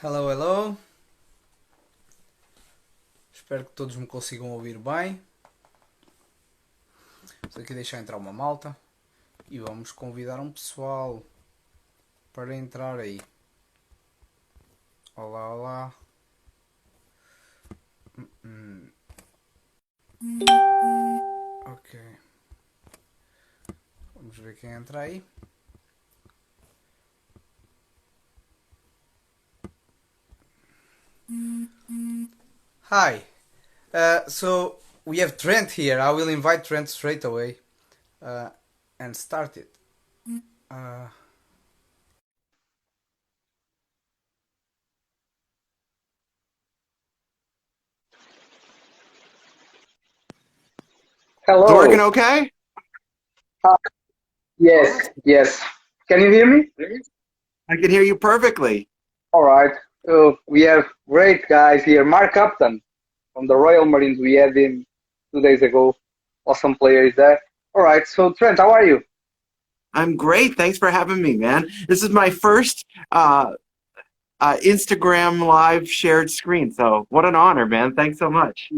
Hello, hello. Espero que todos me consigam ouvir bem. Vamos aqui deixar entrar uma malta e vamos convidar um pessoal para entrar aí. Olá, olá. Ok. Vamos ver quem entra aí. Hi. So we have Trent here. I will invite Trent straight away and start it. Uh, It's working Hello. okay? Yes, yes. Can you hear me? I can hear you perfectly. All right. So we have great guys here. Mark Upton from the Royal Marines. We had him 2 days ago. Awesome player is there. All right. So Trent, how are you? I'm great. Thanks for having me, man. This is my first Instagram live shared screen. So what an honor, man. Thanks so much.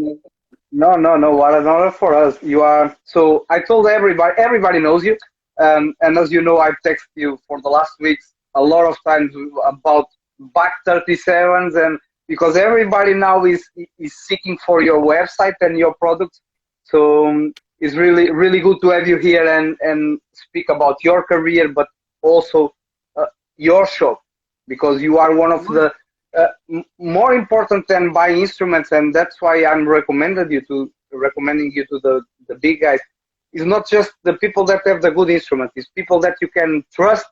No, no, no. What an honor for us. You are. So I told everybody. Everybody knows you. And as you know, I've texted you for the last weeks a lot of times about back 37s, and because everybody now is seeking for your website and your product. So it's really good to have you here and speak about your career, but also your shop, because you are one of the more important than buying instruments, and that's why I'm recommending you to the big guys. It's not just the people that have the good instruments; it's people that you can trust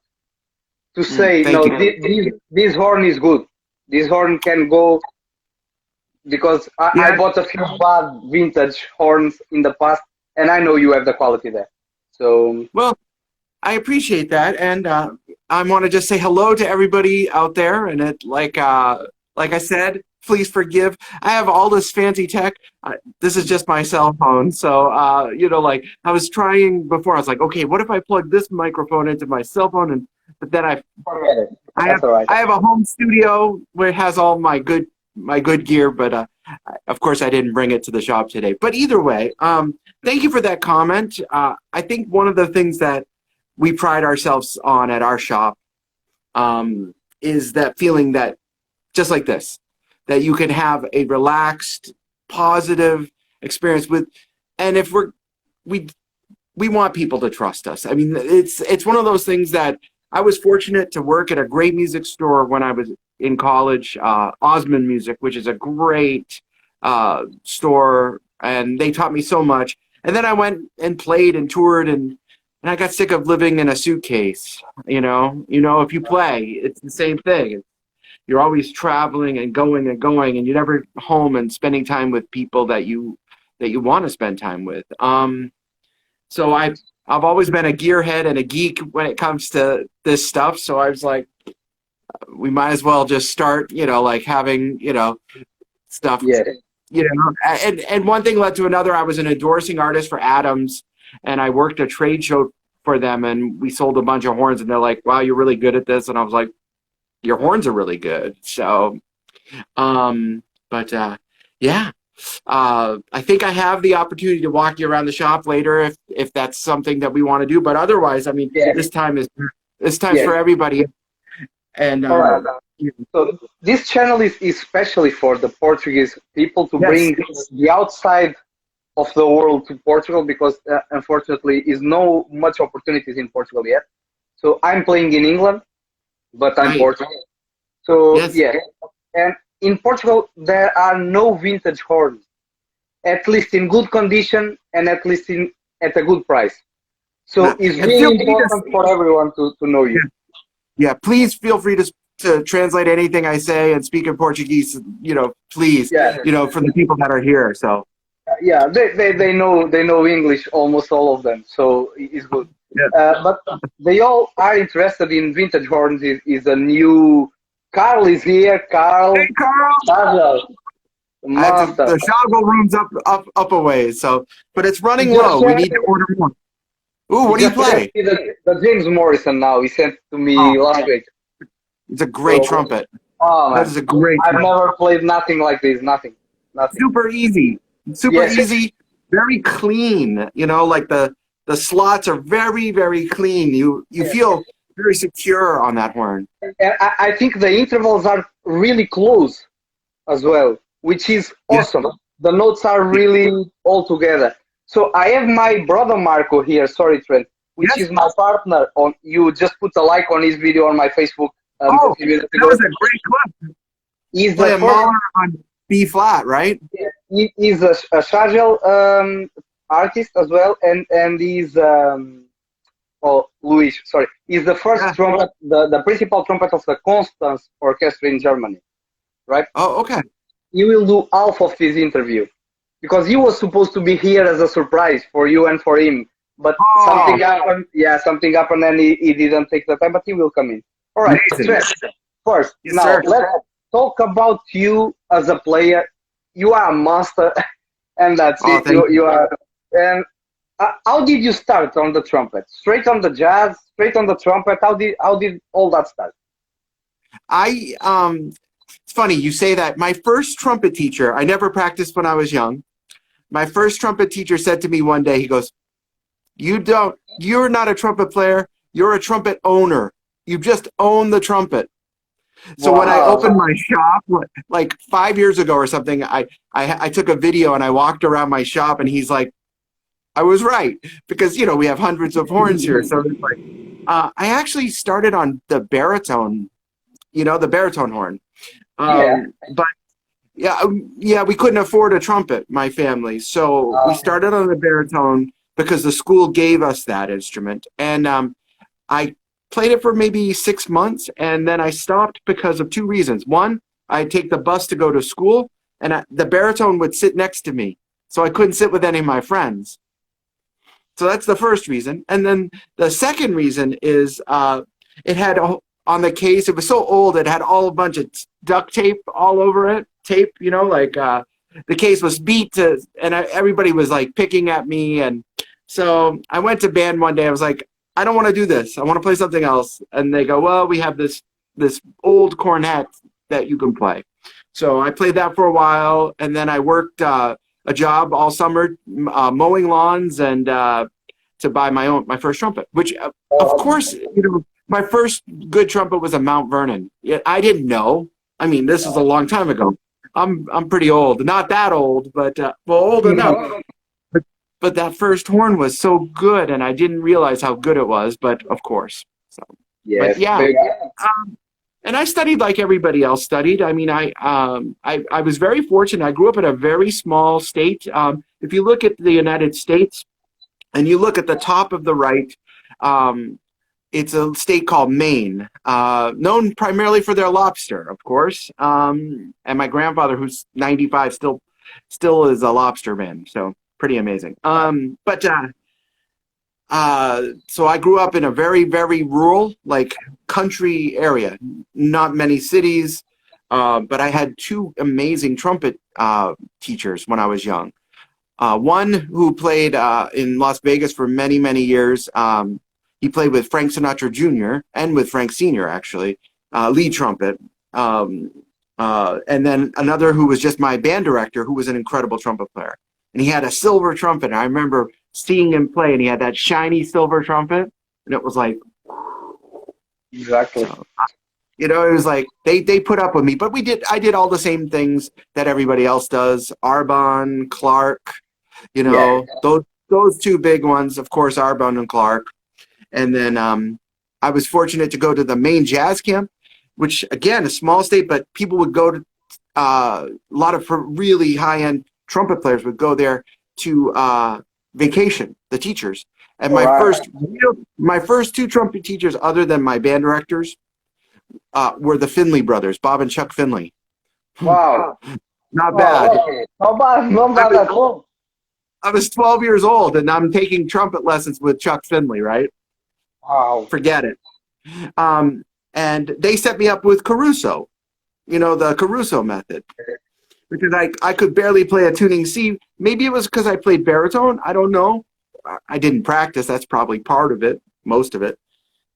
to say, Thank no, you. this horn is good. This horn can go, because I Yeah, bought a few bad vintage horns in the past, and I know you have the quality there. So well, I appreciate that, and I want to just say hello to everybody out there. And like I said, please forgive. I have all this fancy tech. This is just my cell phone, so like I was trying before. I was like, okay, what if I plug this microphone into my cell phone? And but then forget it. I have That's all right. I have a home studio where it has all my good gear, but of course I didn't bring it to the shop today. But either way, thank you for that comment. I think one of the things that we pride ourselves on at our shop is that feeling that just like this, that you can have a relaxed, positive experience with, and if we we want people to trust us. I mean, it's one of those things that I was fortunate to work at a great music store when I was in college, Osmond Music, which is a great store, and they taught me so much. And then I went and played and toured, and I got sick of living in a suitcase. If you play, it's the same thing. You're always traveling and going, and you're never home and spending time with people that you want to spend time with. So I've always been a gearhead and a geek when it comes to this stuff. So I was like, we might as well just start, like having, stuff, Yeah. and one thing led to another. I was an endorsing artist for Adams, and I worked a trade show for them, and we sold a bunch of horns, and they're like, wow, you're really good at this. And I was like, your horns are really good. So, but yeah. I think I have the opportunity to walk you around the shop later if that's something that we want to do. But otherwise, I mean, Yeah. this time's Yeah. for everybody. And All right. So this channel is especially for the Portuguese people, to yes, bring the outside of the world to Portugal, because unfortunately is no much opportunities in Portugal yet. So I'm playing in England, but I'm right, Portuguese. So yes, yeah, and in Portugal there are no vintage horns, at least in good condition and at least in at a good price. So it's and feel really free to important for everyone to know you. yeah, please feel free to translate anything I say and speak in Portuguese. Please, Yeah, for the people that are here. So yeah, they know English, almost all of them, so it's good. yeah. But they all are interested in vintage horns. Is a new Carl is here. Hey, Carl, Carl. Carl, The master. Shoggle room's up a ways. So, but it's He running just low. We sent need to order more. Ooh, he what do you just sent play? me the James Morrison now. He sent to Oh, me last week. it's a great So trumpet. Oh That man, is a great I've trumpet. never played nothing like this. Nothing. Nothing. Super easy. Super Yes. easy. Very clean. Like the slots are very, very clean. You feel very secure on that horn. And I think the intervals are really close as well, which is Yeah. awesome. The notes are really all together. So I have my brother Marco here, sorry Trent, which Yes. is my partner on, you just put a like on his video on my Facebook a Oh, few minutes that ago. was a great clip. He's the Play a first, Mahler on B flat, right? he's a Shagel artist as well, and he's, oh, Luis, sorry. He's the first Yeah. trumpet, the principal trumpet of the Constance Orchestra in Germany, right? Oh, okay. He will do half of this interview because he was supposed to be here as a surprise for you and for him, but Oh, something happened. Yeah, something happened, and he didn't take the time, but he will come in. All right, amazing. Trent, first, Yes, now sir. let's talk about you as a player. You are a master, and that's Oh, it. thank you. You are. And how did you start on the trumpet? Straight on the jazz, straight on the trumpet. How did all that start? It's funny you say that. My first trumpet teacher, I never practiced when I was young. My first trumpet teacher said to me one day, he goes, you're not a trumpet player, you're a trumpet owner. You just own the trumpet. So when I Wow. opened my shop, like 5 years ago or something, I took a video and I walked around my shop and he's like, I was right, because we have hundreds of horns here. So it's like, I actually started on the baritone, the baritone horn. Yeah. But yeah, we couldn't afford a trumpet, my family. So we started on the baritone because the school gave us that instrument. And I played it for maybe 6 months, and then I stopped because of two reasons. One, I'd take the bus to go to school, and the baritone would sit next to me. So I couldn't sit with any of my friends. So that's the first reason. And then the second reason is it had on the case, it was so old, it had all a bunch of duct tape all over it. Tape, the case was beat to, and everybody was like picking at me. And so I went to band one day. I was like, I don't want to do this. I want to play something else. And they go, well, we have this old cornet that you can play. So I played that for a while, and then I worked a job all summer mowing lawns and to buy my first trumpet, which of course, my first good trumpet was a Mount Vernon. I didn't know. I mean, this was a long time ago. I'm pretty old, not that old, but well, old enough. But that first horn was so good, and I didn't realize how good it was. But of course, so. But Yes. yeah, and I studied like everybody else studied. I mean, I was very fortunate. I grew up in a very small state. If you look at the United States, and you look at the top of the right, it's a state called Maine, known primarily for their lobster, of course. And my grandfather, who's 95, still is a lobster man. So pretty amazing. So I grew up in a very, very rural, like country area, not many cities, but I had two amazing trumpet teachers when I was young. One who played in Las Vegas for many, many years. He played with Frank Sinatra Jr. and with Frank Sr., actually, lead trumpet. And then another who was just my band director, who was an incredible trumpet player. And he had a silver trumpet. And I remember seeing him play, and he had that shiny silver trumpet. And it was like, Exactly. so, it was like they put up with me. But I did all the same things that everybody else does. Arbonne, Clark, those two big ones, of course, Arbonne and Clark. And then I was fortunate to go to the Maine Jazz Camp, which, again, a small state, but people would go to, a lot of really high-end trumpet players would go there to vacation, the teachers. And my first two trumpet teachers, other than my band directors, were the Finley brothers, Bob and Chuck Finley. Wow. Not bad. Okay. Not bad at all. I was 12 years old, and I'm taking trumpet lessons with Chuck Finley, right? Wow. Forget it. And they set me up with Caruso, the Caruso method. Because I could barely play a tuning C. Maybe it was because I played baritone. I don't know. I didn't practice. That's probably part of it, most of it.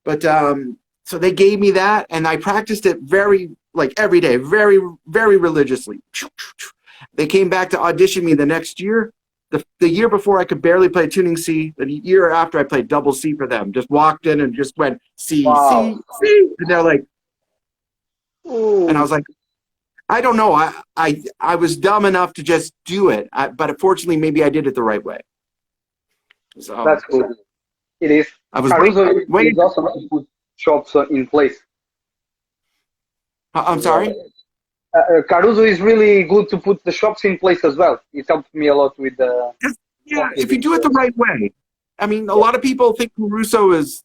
But so they gave me that, and I practiced it very like every day, very, very religiously. They came back to audition me the next year. The year before, I could barely play tuning C. The year after, I played double C for them. Just walked in and just went C, Wow. C, C. And they're like, Ooh, and I was like, I don't know. I was dumb enough to just do it. But unfortunately, maybe I did it the right way. So that's good. It is. I was Caruso waiting. is awesome to put shops in place. I'm sorry? Caruso is really good to put the shops in place as well. It helped me a lot with the. Yeah, if you do it the right way. I mean, a lot of people think Caruso is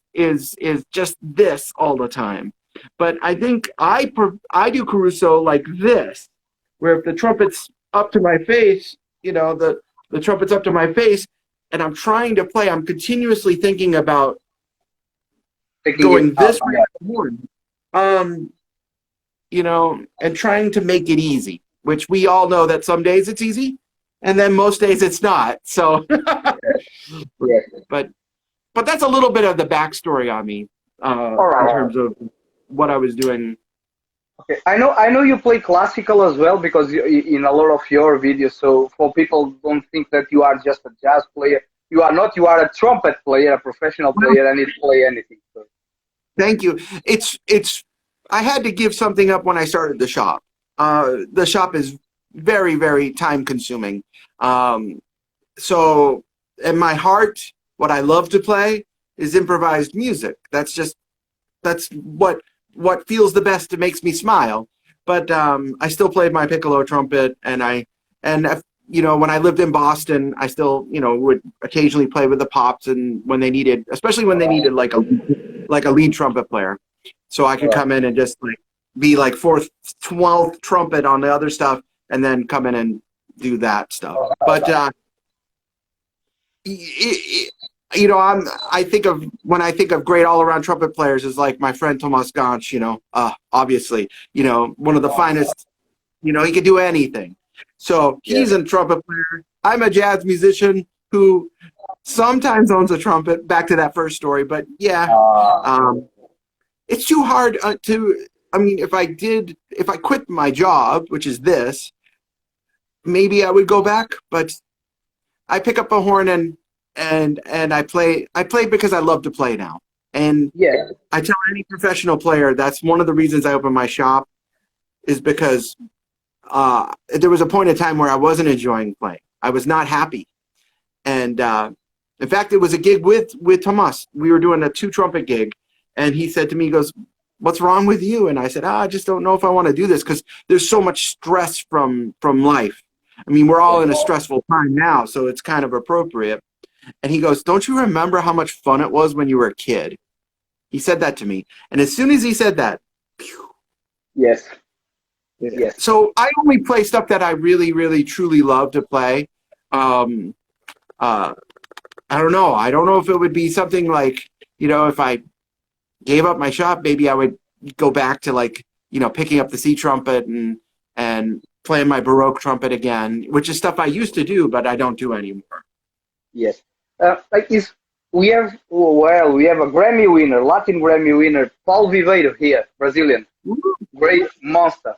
just this all the time, but I think I do Caruso like this, where if the trumpet's up to my face, the trumpet's up to my face, and I'm trying to play, I'm continuously thinking about Taking going it this up, way, and trying to make it easy, which we all know that some days it's easy, and then most days it's not. So, yeah. but that's a little bit of the backstory on me All right. in terms of what I was doing. Okay. I know you play classical as well because in a lot of your videos. So for people don't think that you are just a jazz player. You are not. You are a trumpet player, a professional player, and you play anything. So. Thank you. It's. I had to give something up when I started the shop. The shop is very, very time consuming. So in my heart, what I love to play is improvised music. That's what feels the best. It makes me smile. But I still played my piccolo trumpet, and when I lived in Boston, I still would occasionally play with the pops, and when they needed, especially when they needed like a lead trumpet player, so I could come in and just like be like fourth, 12th trumpet on the other stuff, and then come in and do that stuff. But I think of when I think of great all-around trumpet players is like my friend Tomas Ganch, obviously, one of the finest, he could do anything. So he's a trumpet player. I'm a jazz musician who sometimes owns a trumpet, back to that first story, but yeah, it's too hard if I quit my job, which is this, maybe I would go back, but I pick up a horn and I play because I love to play now. And Yeah. I tell any professional player that's one of the reasons I opened my shop is because there was a point in time where I wasn't enjoying playing. I was not happy. And in fact, it was a gig with Tomas. We were doing a 2-trumpet gig, and he said to me, he goes, "What's wrong with you?" And I said, I just don't know if I want to do this because there's so much stress from life. I mean, we're all in a stressful time now, so it's kind of appropriate. And he goes, "Don't you remember how much fun it was when you were a kid?" He said that to me. And as soon as he said that, Yes. Yes. so I only play stuff that I really, really, truly love to play. I don't know. I don't know if it would be something like, if I gave up my shop, maybe I would go back to like, picking up the C trumpet and playing my Baroque trumpet again, which is stuff I used to do, but I don't do anymore. Yes. We have a Grammy winner, Latin Grammy winner, Paul Viveiro here, Brazilian, great monster,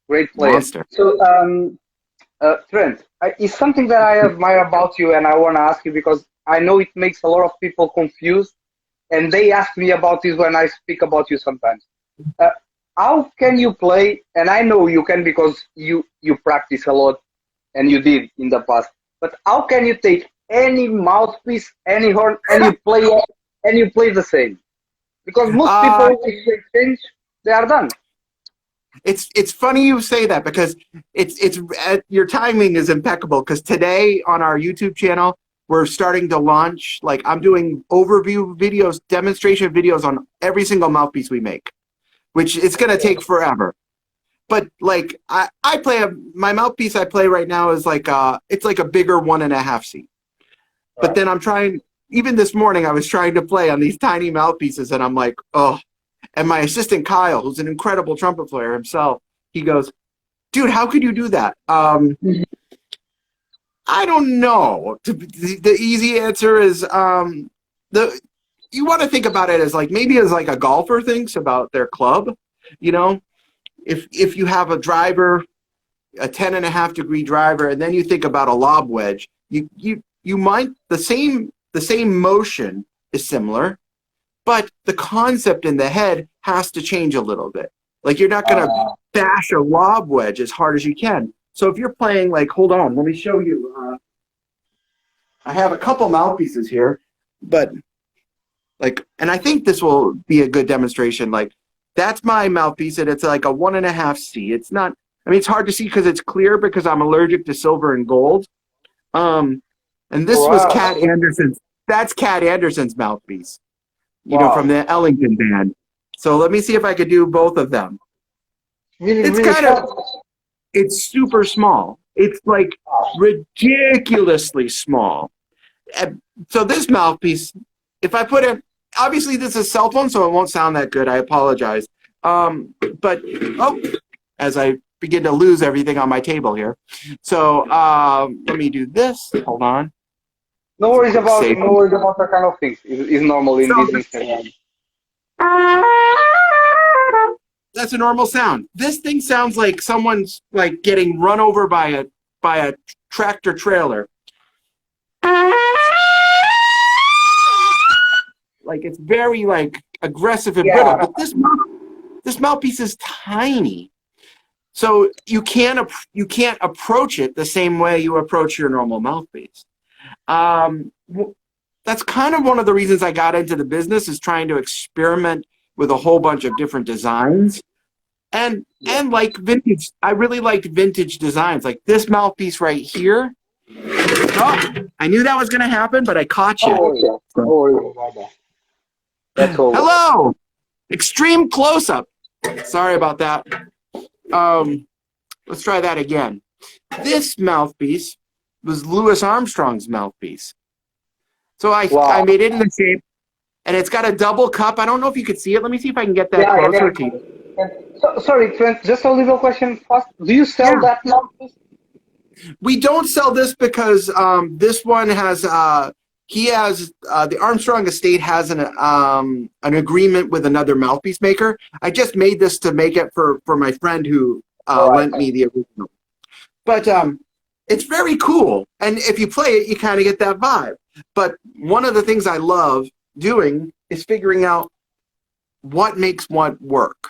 great player. Monster. So Trent, it's something that I admire about you, and I want to ask you because I know it makes a lot of people confused, and they ask me about this when I speak about you sometimes. How can you play? And I know you can because you practice a lot, and you did in the past. But how can you take any mouthpiece, any horn, and you play the same? Because most people, if they change, they are done. It's funny you say that because it's your timing is impeccable because today on our YouTube channel we're starting to launch, like I'm doing overview videos, demonstration videos on every single mouthpiece we make, which it's going to take forever. But like I play my mouthpiece I play right now is like it's like a bigger 1.5 C. But then I'm trying, even this morning I was trying to play on these tiny mouthpieces and I'm like, oh. And my assistant Kyle, who's an incredible trumpet player himself, he goes, "Dude, how could you do that?" I don't know. The easy answer is you want to think about it as like maybe as like a golfer thinks about their club, if you have a driver, a 10.5-degree driver, and then you think about a lob wedge, you might the same motion is similar, but the concept in the head has to change a little bit. Like you're not going to bash a lob wedge as hard as you can. So if you're playing, like, hold on, let me show you. I have a couple mouthpieces here, but like, and I think this will be a good demonstration. Like, that's my mouthpiece, and it's like a 1.5C. It's not. I mean, it's hard to see because it's clear because I'm allergic to silver and gold. And this was Cat Anderson's. That's Cat Anderson's mouthpiece. You know, from the Ellington band. So let me see if I could do both of them. It's kind of. It's super small. It's like ridiculously small. So this mouthpiece, if I put it, obviously this is a cell phone, so it won't sound that good. I apologize. But as I begin to lose everything on my table here. So let me do this. Hold on. No worries about that kind of things. It's normal in this Instagram. That's a normal sound. This thing sounds like someone's like getting run over by a tractor trailer. Like it's very like aggressive and brittle. But this mouthpiece is tiny, so you can't approach it the same way you approach your normal mouthpiece. That's kind of one of the reasons I got into the business, is trying to experiment with a whole bunch of different designs. And like vintage, I really liked vintage designs. Like this mouthpiece right here. Oh, I knew that was going to happen, but I caught you. Hello! Extreme close-up. Sorry about that. Let's try that again. This mouthpiece was Louis Armstrong's mouthpiece. So I made it in the shape, and it's got a double cup. I don't know if you could see it. Let me see if I can get that closer to you. Sorry, Trent, just a little question first. Do you sell that mouthpiece? We don't sell this because this one has the Armstrong estate has an agreement with another mouthpiece maker. I just made this to make it for my friend who lent me the original. But it's very cool, and if you play it, you kind of get that vibe. But one of the things I love doing is figuring out what makes what work.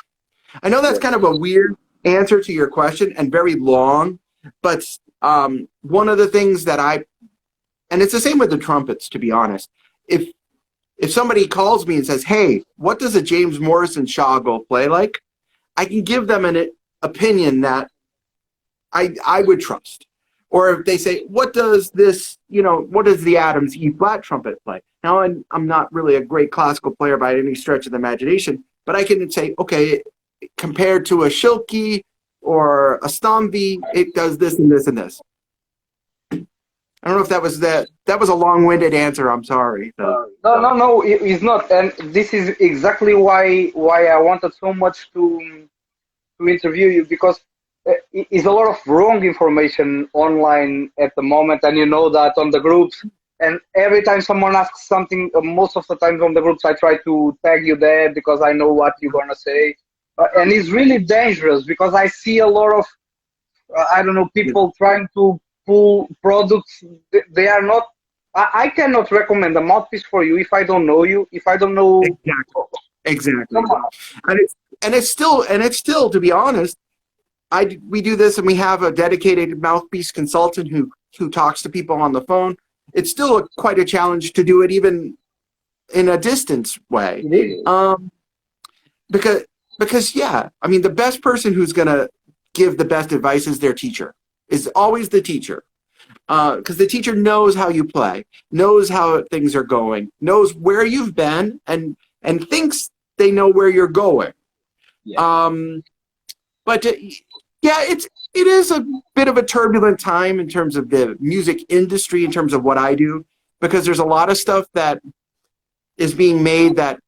I know that's kind of a weird answer to your question and very long, but one of the things that and it's the same with the trumpets, to be honest. If somebody calls me and says, hey, what does a James Morrison Shaw play like? I can give them an opinion that I would trust. Or if they say, what does the Adams E-flat trumpet play? Now, I'm not really a great classical player by any stretch of the imagination, but I can say, okay, compared to a Schilke or a Stomby, it does this and this and this. I don't know if that was a long-winded answer. I'm sorry. No, it's not. And this is exactly why I wanted so much to interview you, because it's a lot of wrong information online at the moment, and you know that on the groups. And every time someone asks something, most of the times on the groups, I try to tag you there because I know what you're gonna say. And it's really dangerous because I see a lot of people trying to pull products. They are not. I cannot recommend a mouthpiece for you if I don't know you. If I don't know exactly. And it's still, to be honest, we do this, and we have a dedicated mouthpiece consultant who talks to people on the phone. It's still quite a challenge to do it even in a distance way. Because I mean, the best person who's going to give the best advice is their teacher, is always the teacher. Because the teacher knows how you play, knows how things are going, knows where you've been, and thinks they know where you're going. But it is a bit of a turbulent time in terms of the music industry, in terms of what I do, because there's a lot of stuff that is being made that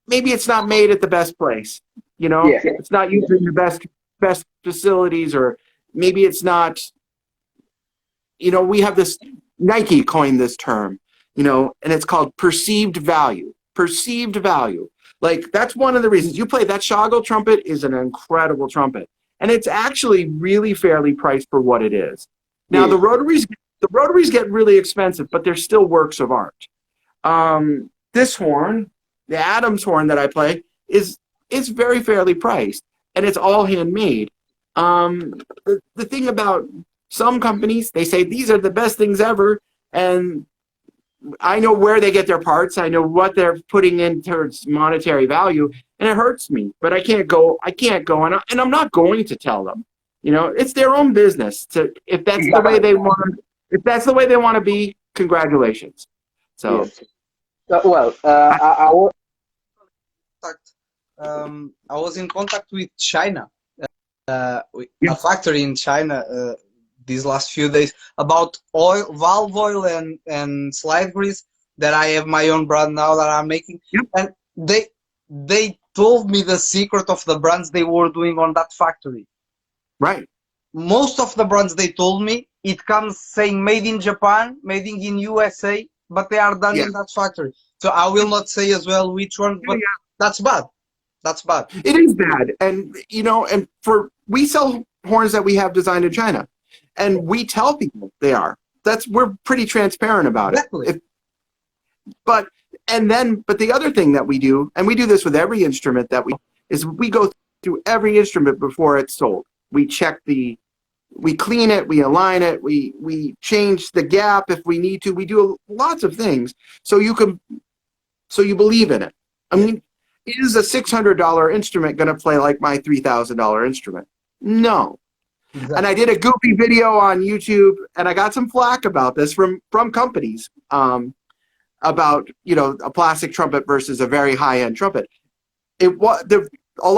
maybe it's not made at the best place. It's not using the best facilities, or maybe it's not. We have this, Nike coined this term, and it's called perceived value. Perceived value. Like, that's one of the reasons. You play that Shoggle trumpet is an incredible trumpet. And it's actually really fairly priced for what it is. Now, Yeah. the rotaries get really expensive, but they're still works of art. This horn, the Adams horn that I play, is very fairly priced, and it's all handmade. The thing about some companies, they say these are the best things ever, and I know where they get their parts. I know what they're putting in towards monetary value, and it hurts me. But I can't go, and I'm not going to tell them. You know, it's their own business. If that's the way they want, if that's the way they want to be, congratulations. So, Yes. Well, I was I was in contact with China, with Yeah. a factory in China these last few days about valve oil and slide grease that I have my own brand now that I'm making, Yep. and they told me the secret of the brands they were doing on that factory. right. Most of the brands they told me it comes saying made in Japan, made in USA, but they are done Yeah. in that factory. So I will not say as well which one, but that's bad. That's bad. It is bad, and you know, and we sell horns that we have designed in China, and we tell people they are. We're pretty transparent about Exactly. it. But the other thing that we do, and we do this with every instrument that we go through every instrument before it's sold. We check we clean it, we align it, we change the gap if we need to. We do lots of things so you believe in it. I mean, is a $600 instrument going to play like my $3,000 instrument? No. Exactly. And I did a goofy video on YouTube, and I got some flack about this from companies about, you know, a plastic trumpet versus a very high-end trumpet. A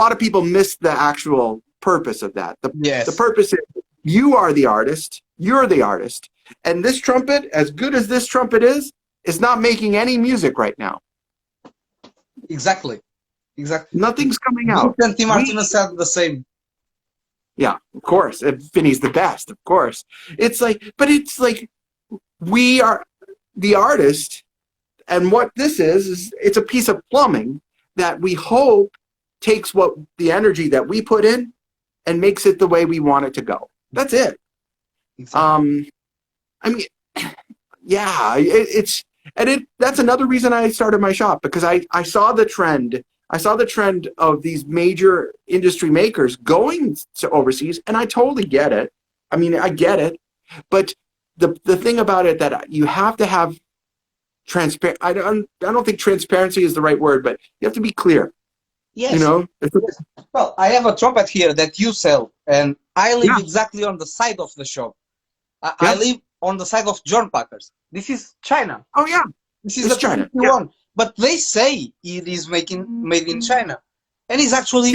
lot of people missed the actual purpose of that. Yes. The purpose is you are the artist, you're the artist, and this trumpet, as good as this trumpet is not making any music right now. Exactly. Exactly. Nothing's coming out. Vincent Martelo said the same. Yeah, of course. Vinny's the best, of course. It's like we are the artist, and what this is it's a piece of plumbing that we hope takes what the energy that we put in and makes it the way we want it to go. That's it. Exactly. I mean, yeah, that's another reason I started my shop, because I saw the trend. I saw the trend of these major industry makers going to overseas, and I totally get it. I mean, I get it. But the thing about it that you have to have transparent. I don't think transparency is the right word, but you have to be clear. Yes. You know. Yes. Well, I have a trumpet here that you sell, and I live Yeah. exactly on the side of the shop. I Yeah. live on the side of John Packers. This is China. Oh yeah. This is It's the China. 51. But they say it is made in China, and it's actually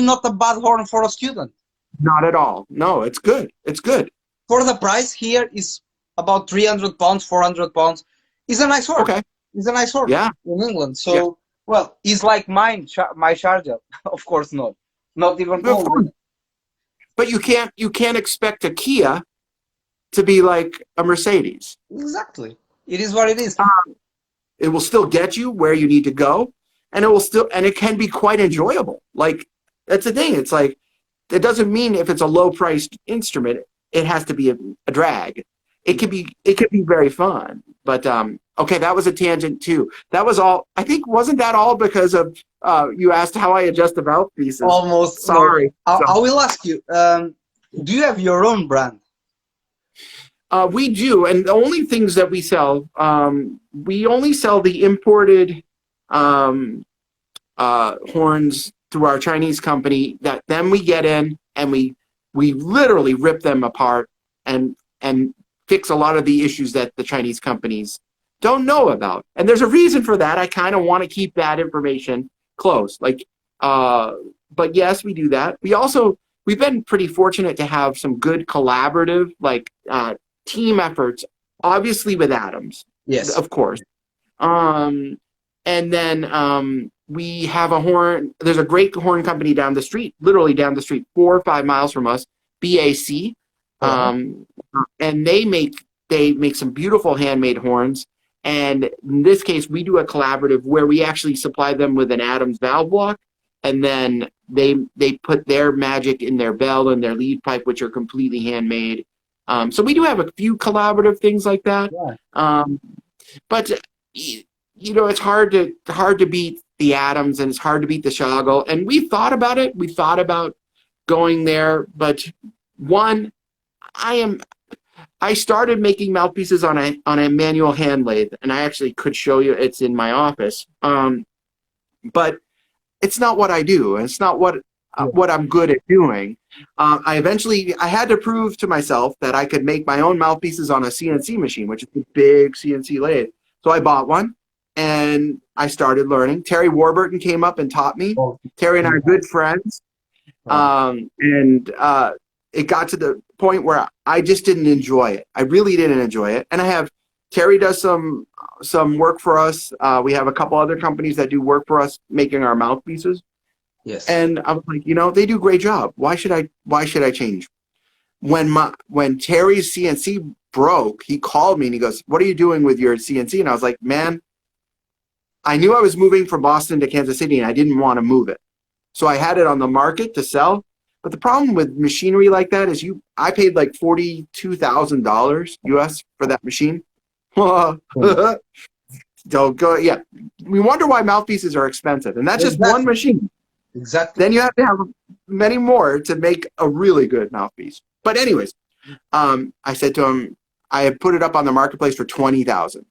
not a bad horn for a student. Not at all. No, it's good. It's good. For the price here is about 300 pounds, 400 pounds. It's a nice horn. Okay. It's a nice horn. Yeah. In England. So, well, it's like mine, my Charger. Of course not. Not even Of close. course. But you can't expect a Kia to be like a Mercedes. Exactly. It is what it is. It will still get you where you need to go, and it can be quite enjoyable. Like, that's the thing. It's like, it doesn't mean if it's a low priced instrument it has to be a drag. It could be very fun. But okay, that was a tangent too. That was all. I think, wasn't that all because of you asked how I adjust the mouthpieces? Almost. Sorry. No. I will ask you. Do you have your own brand? We do, and the only things that we sell, we only sell the imported horns through our Chinese company. That then we get in and we literally rip them apart and fix a lot of the issues that the Chinese companies don't know about. And there's a reason for that. I kind of want to keep that information close. Like, but yes, we do that. We've been pretty fortunate to have some good collaborative, like, team efforts, obviously with Adams, Yes. of course. And then we have a horn. There's a great horn company down the street, literally down the street, 4 or 5 miles from us, BAC. And they make some beautiful handmade horns, And in this case, we do a collaborative where we actually supply them with an Adams valve block, and then they put their magic in their bell and their lead pipe, which are completely handmade. So we do have a few collaborative things like that. Yeah. But it's hard to beat the Adams, and it's hard to beat the Schagel. And we thought about it. We thought about going there, but one, I started making mouthpieces on a manual hand lathe, and I actually could show you. It's in my office. But it's not what I do, and it's not what I'm good at doing. I had to prove to myself that I could make my own mouthpieces on a CNC machine, which is a big CNC lathe. So I bought one, and I started learning. Terry Warburton came up and taught me. Terry and I are good friends. It got to the point where I just didn't enjoy it. I really didn't enjoy it. And Terry does some work for us. We have a couple other companies that do work for us making our mouthpieces. Yes. And I was like, they do a great job. Why should I change? When Terry's CNC broke, he called me and he goes, "What are you doing with your CNC?" And I was like, "Man, I knew I was moving from Boston to Kansas City and I didn't want to move it. So I had it on the market to sell. But the problem with machinery like that is I paid like $42,000 US for that machine." Don't go. Yeah. We wonder why mouthpieces are expensive. And that's just one machine. Exactly. Then you have to have many more to make a really good mouthpiece. But anyways, I said to him, I had put it up on the marketplace for $20,000.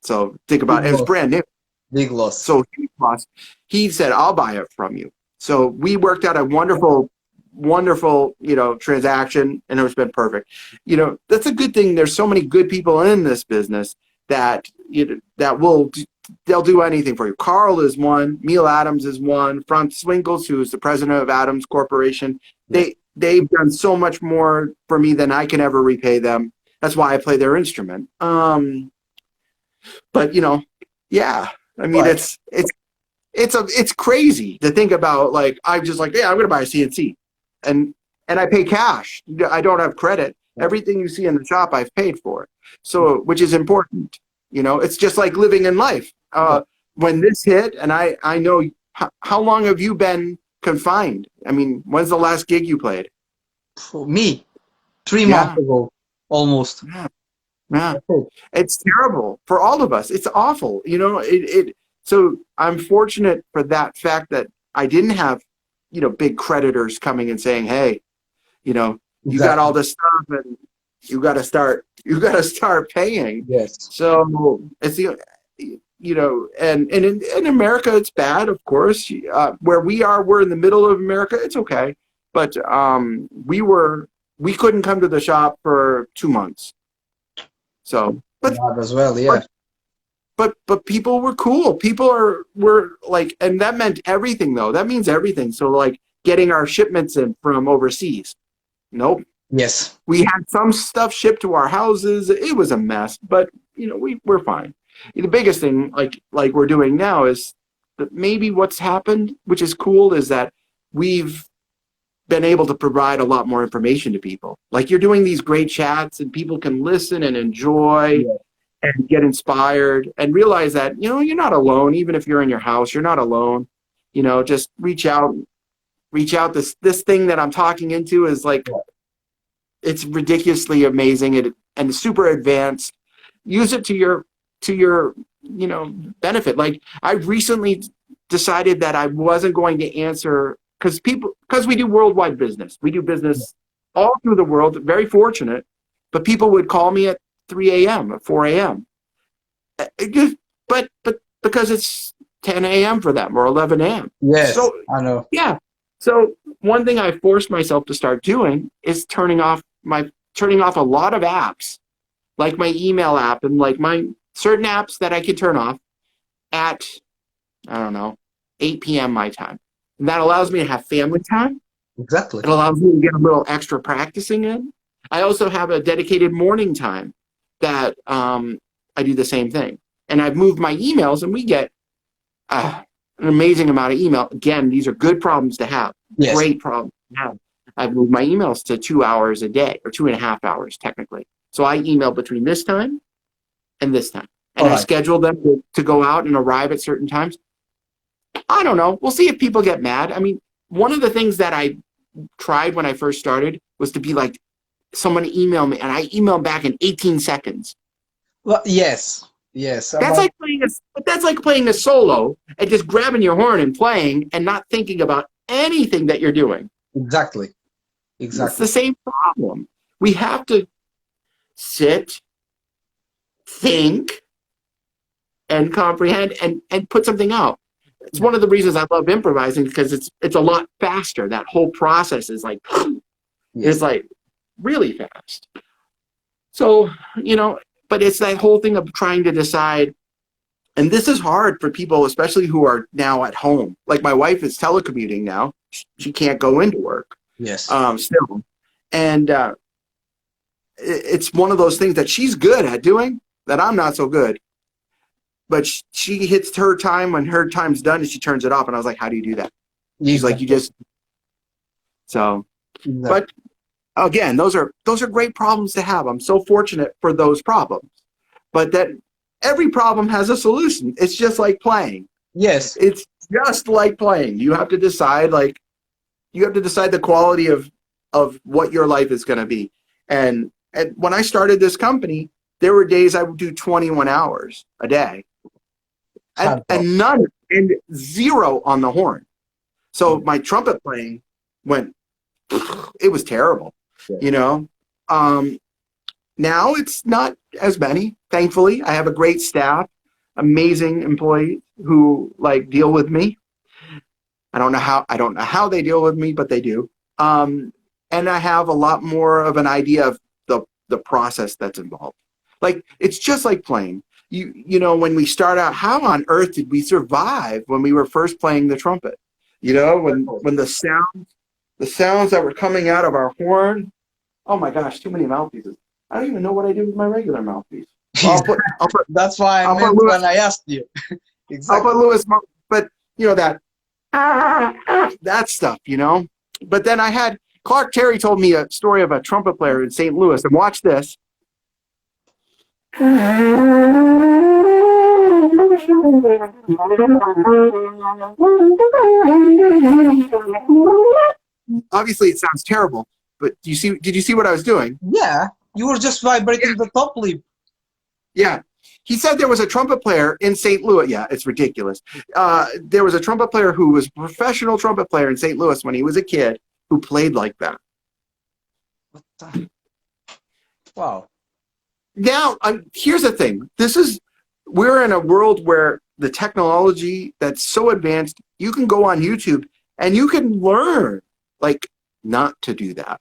So think about it. It was brand new. Big loss. So he said, "I'll buy it from you." So we worked out a wonderful, transaction, and it's been perfect. That's a good thing. There's so many good people in this business that they'll do anything for you. Carl is one. Neil Adams is one. Franz Swinkels, who is the president of Adams Corporation. They've done so much more for me than I can ever repay them. That's why I play their instrument. But yeah. I mean, it's crazy to think about. Like, I'm just like, yeah, I'm gonna buy a CNC, and I pay cash. I don't have credit. Everything you see in the shop, I've paid for. So, which is important. It's just like living in life. When this hit, and I know, how long have you been confined? I mean, when's the last gig you played? For me, 3 months ago, almost. Yeah, it's terrible for all of us. It's awful. So I'm fortunate for that fact that I didn't have, big creditors coming and saying, "Hey, you got all this stuff and you got to start paying." Yes. So it's and in America it's bad, of course. Where we are, we're in the middle of America. It's okay, but we couldn't come to the shop for 2 months. So, but as well, yeah. But people were cool. People were like, and that meant everything though. That means everything. So like getting our shipments in from overseas. Nope. Yes. We had some stuff shipped to our houses. It was a mess, but we're fine. The biggest thing like we're doing now is that maybe what's happened, which is cool, is that we've been able to provide a lot more information to people. Like, you're doing these great chats and people can listen and enjoy and get inspired and realize that, you're not alone. Even if you're in your house, you're not alone. Just reach out. This thing that I'm talking into is like, it's ridiculously amazing and super advanced. Use it to your benefit. Like, I recently decided that I wasn't going to answer, because we do worldwide business. We do business all through the world. Very fortunate, but people would call me at 3 a.m. at 4 a.m. But because it's 10 a.m. for them or 11 a.m. Yes, so, I know. Yeah. So one thing I forced myself to start doing is turning off a lot of apps, like my email app and like my certain apps that I can turn off at, I don't know, 8 p.m. my time. And that allows me to have family time. Exactly. It allows me to get a little extra practicing in. I also have a dedicated morning time that I do the same thing. And I've moved my emails, and we get an amazing amount of email. Again, these are good problems to have. Yes. Great problems to have. I've moved my emails to 2 hours a day, or 2.5 hours technically. So I email between this time and this time. And All I right. scheduled them to go out and arrive at certain times. I don't know. We'll see if people get mad. I mean, one of the things that I tried when I first started was to be like, someone email me, and I emailed back in 18 seconds. Well, yes. Yes. That's like playing a solo and just grabbing your horn and playing and not thinking about anything that you're doing. Exactly. It's Exactly. the same problem. We have to sit, think, and comprehend and put something out. It's one of the reasons I love improvising, because it's a lot faster. That whole process is like Yes. it's like really fast. So, but it's that whole thing of trying to decide, and this is hard for people, especially who are now at home. Like my wife is telecommuting now. She can't go into work Yes. still. And it's one of those things that she's good at doing that I'm not so good. But she hits her time when her time's done and she turns it off. And I was like, how do you do that? She's like, you just, so, but again, those are great problems to have. I'm so fortunate for those problems, but that every problem has a solution. It's just like playing. Yes. It's just like playing. You have to decide, the quality of what your life is going to be. And when I started this company, there were days I would do 21 hours a day. And none, and zero on the horn. So my trumpet playing went, it was terrible, Now it's not as many, thankfully. I have a great staff, amazing employees who deal with me. I don't know how they deal with me, but they do. And I have a lot more of an idea of the process that's involved. It's just like playing. When we start out, how on earth did we survive when we were first playing the trumpet? When the sounds that were coming out of our horn, oh my gosh, too many mouthpieces. I don't even know what I do with my regular mouthpiece. That's why I meant when I asked you. Exactly. I'll put Lewis, but that stuff, But then I had Clark Terry told me a story of a trumpet player in St. Louis, and watch this. Obviously, it sounds terrible, but did you see what I was doing? Yeah, you were just vibrating the top lip. Yeah. He said there was a trumpet player in St. Louis. Yeah, it's ridiculous. There was a trumpet player who was a professional trumpet player in St. Louis when he was a kid who played like that. What the? Wow. Now, here's the thing. We're in a world where the technology that's so advanced, you can go on YouTube and you can learn, not to do that.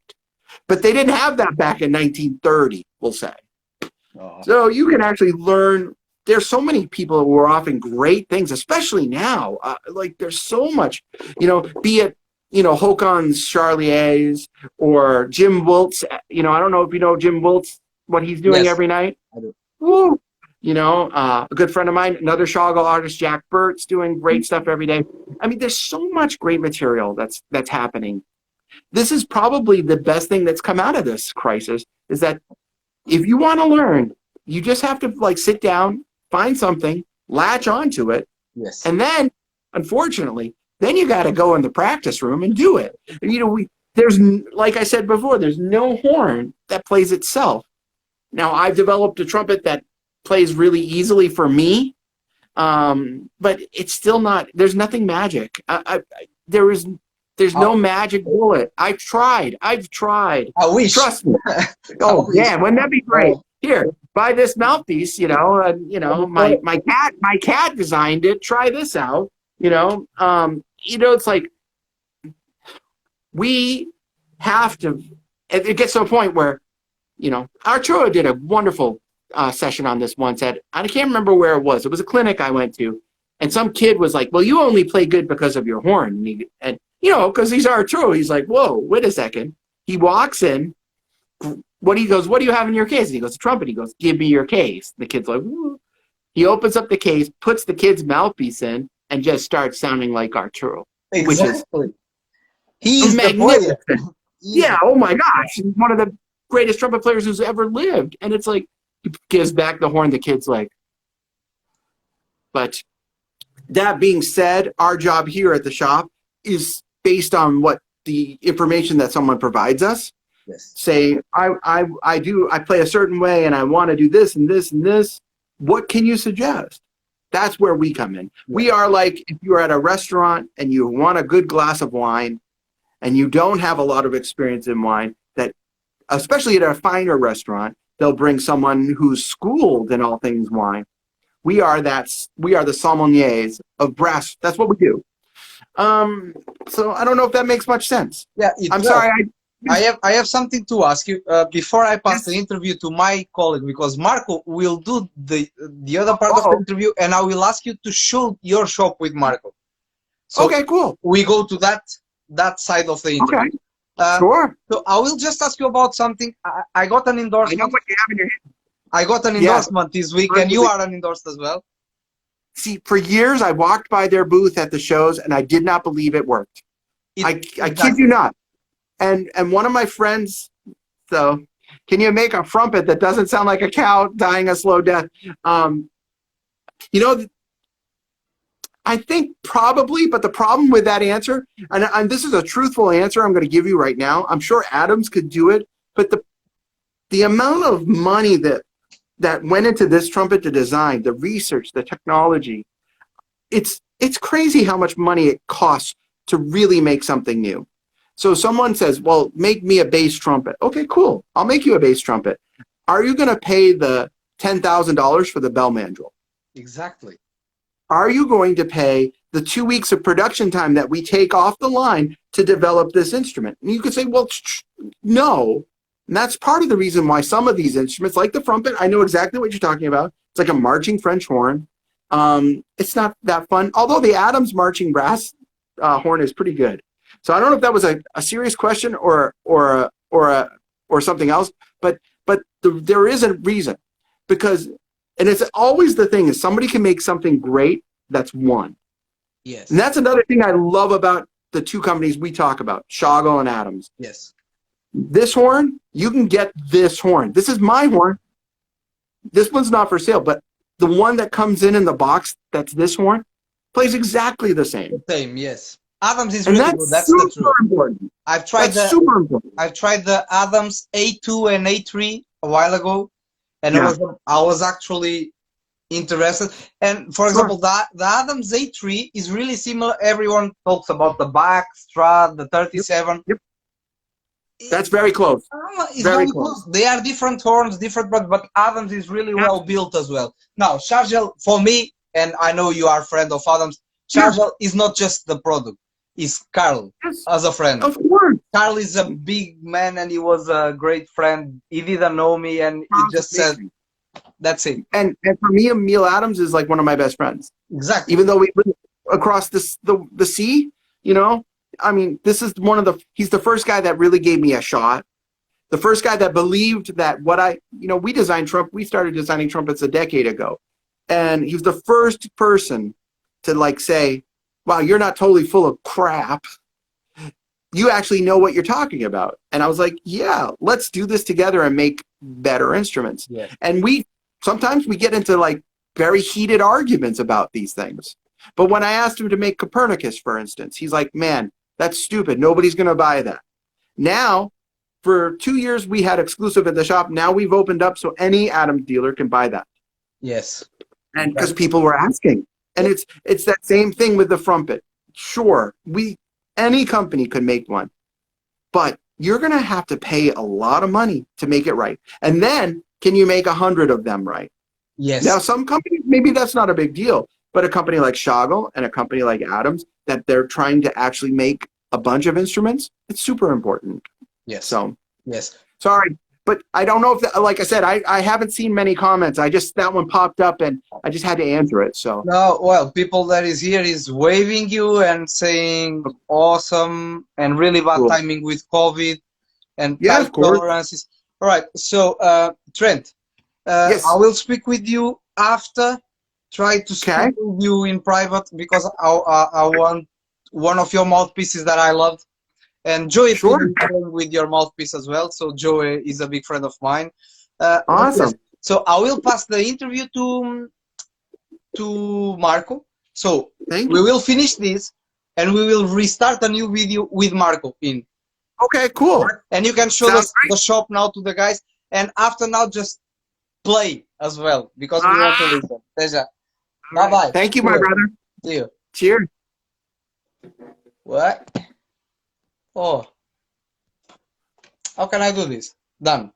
But they didn't have that back in 1930, we'll say. Oh. So you can actually learn. There's so many people who are offering great things, especially now. There's so much, be it, Håkon Charliers or Jim Wiltz. I don't know if you know Jim Wiltz, what he's doing every night. I do. Woo! A good friend of mine, another Shoggle artist, Jack Burt's doing great stuff every day. I mean, there's so much great material that's happening. This is probably the best thing that's come out of this crisis, is that if you want to learn, you just have to sit down, find something, latch onto it. Yes. And then, unfortunately, then you got to go in the practice room and do it. There's, like I said before, there's no horn that plays itself. Now, I've developed a trumpet that plays really easily for me, but it's still not, there's nothing magic. There's no magic bullet. I've tried. I wish. Trust me. Oh, yeah, wouldn't that be great? Here, buy this mouthpiece, my cat designed it. Try this out, it's like we have to, it gets to a point where, Arturo did a wonderful session on this once I can't remember where it was. It was a clinic I went to, and some kid was like, well, you only play good because of your horn. Because he's Arturo, he's like, whoa, wait a second. He walks in, what do you have in your case? And he goes, a trumpet. He goes, give me your case. The kid's like, woo. He opens up the case, puts the kid's mouthpiece in, and just starts sounding like Arturo. Exactly. Which is He's magnificent. Yeah, oh my gosh. He's one of the greatest trumpet players who's ever lived. And it's like, gives back the horn the kid's like. But that being said, our job here at the shop is based on what the information that someone provides us. Yes. Say, I play a certain way and I want to do this and this and this. What can you suggest? That's where we come in. We are like, if you're at a restaurant and you want a good glass of wine and you don't have a lot of experience in wine, that especially at a finer restaurant, they'll bring someone who's schooled in all things wine. We are the sommeliers of brass. That's what we do. So I don't know if that makes much sense. Yeah, I'm sorry. I have something to ask you before I pass the interview to my colleague, because Marco will do the other part of the interview, and I will ask you to show your shop with Marco. So okay, cool. We go to that side of the interview. Okay. Sure. So I will just ask you about something. I got an endorsement. I know what you have in your hand. I got an endorsement this week, and you are endorsed as well. See, for years I walked by their booth at the shows, and I did not believe it worked. I kid you not. And one of my friends, so can you make a trumpet that doesn't sound like a cow dying a slow death? I think probably, but the problem with that answer, and this is a truthful answer I'm going to give you right now. I'm sure Adams could do it, but the amount of money that went into this trumpet to design, the research, the technology, it's crazy how much money it costs to really make something new. So someone says, well, make me a bass trumpet. Okay, cool. I'll make you a bass trumpet. Are you going to pay the $10,000 for the bell mandrel? Exactly. Are you going to pay the 2 weeks of production time that we take off the line to develop this instrument? And you could say, well, no. And that's part of the reason why some of these instruments, like the trumpet, I know exactly what you're talking about. It's like a marching French horn. It's not that fun, although the Adams marching brass horn is pretty good. So I don't know if that was a serious question or something else, but there is a reason, because, and it's always the thing is somebody can make something great. That's one. Yes. And that's another thing I love about the two companies we talk about, Shoggle and Adams. Yes. This horn, you can get this horn. This is my horn. This one's not for sale, but the one that comes in the box, that's this horn, plays exactly the same. Same, yes. Adams is And really that's good. That's super the truth. important. I've tried super important. I've tried the Adams A2 and A3 a while ago, and Yeah. I was actually interested. And for example, the Adams A3 is really similar. Everyone talks about the back Strat, the 37. Yep. That's very close. It's Very very close. close. They are different horns, but Adams is really well built as well. Now, Chargel, for me, and I know you are a friend of Adams, Chargel is not just the product. It's Carl as a friend. Of course. Carl is a big man, and he was a great friend. He didn't know me, and he just said, that's it. And for me, Emil Adams is like one of my best friends. Exactly. Even though we live across the sea, you know, I mean, this is he's the first guy that really gave me a shot. The first guy that believed that we started designing trumpets a decade ago. And he was the first person to like say, wow, you're not totally full of crap. You actually know what you're talking about. And I was like, yeah, let's do this together and make better instruments. Yeah. And sometimes we get into like very heated arguments about these things. But when I asked him to make Copernicus, for instance, he's like, man, that's stupid. Nobody's going to buy that. Now, for 2 years, we had exclusive at the shop. Now we've opened up so any Adams dealer can buy that. Yes. And because people were asking. And it's that same thing with the trumpet. Sure, any company could make one. But you're going to have to pay a lot of money to make it right. And then, can you make 100 of them right? Yes. Now, some companies, maybe that's not a big deal. But a company like Shoggle and a company like Adams, that they're trying to actually make a bunch of instruments, it's super important. Yes. So, yes. Sorry, but I don't know if, like I said, I haven't seen many comments. That one popped up and I just had to answer it. So. No, well, people that is here is waving you and saying awesome and really bad timing with COVID and tight tolerances. All right. So, Trent, yes. I will speak with you after. Try to speak with you in private because I want one of your mouthpieces that I loved. And Joey is with your mouthpiece as well. So Joey is a big friend of mine. Awesome. So I will pass the interview to Marco. So Thank we you. will finish this, and we will restart a new video with Marco in. Okay, cool. And you can show Sounds the shop now to the guys. And after now, just play as well because we want to listen. Teja. Bye bye. Thank you, my brother. See you. Cheers. What? Oh. How can I do this? Done.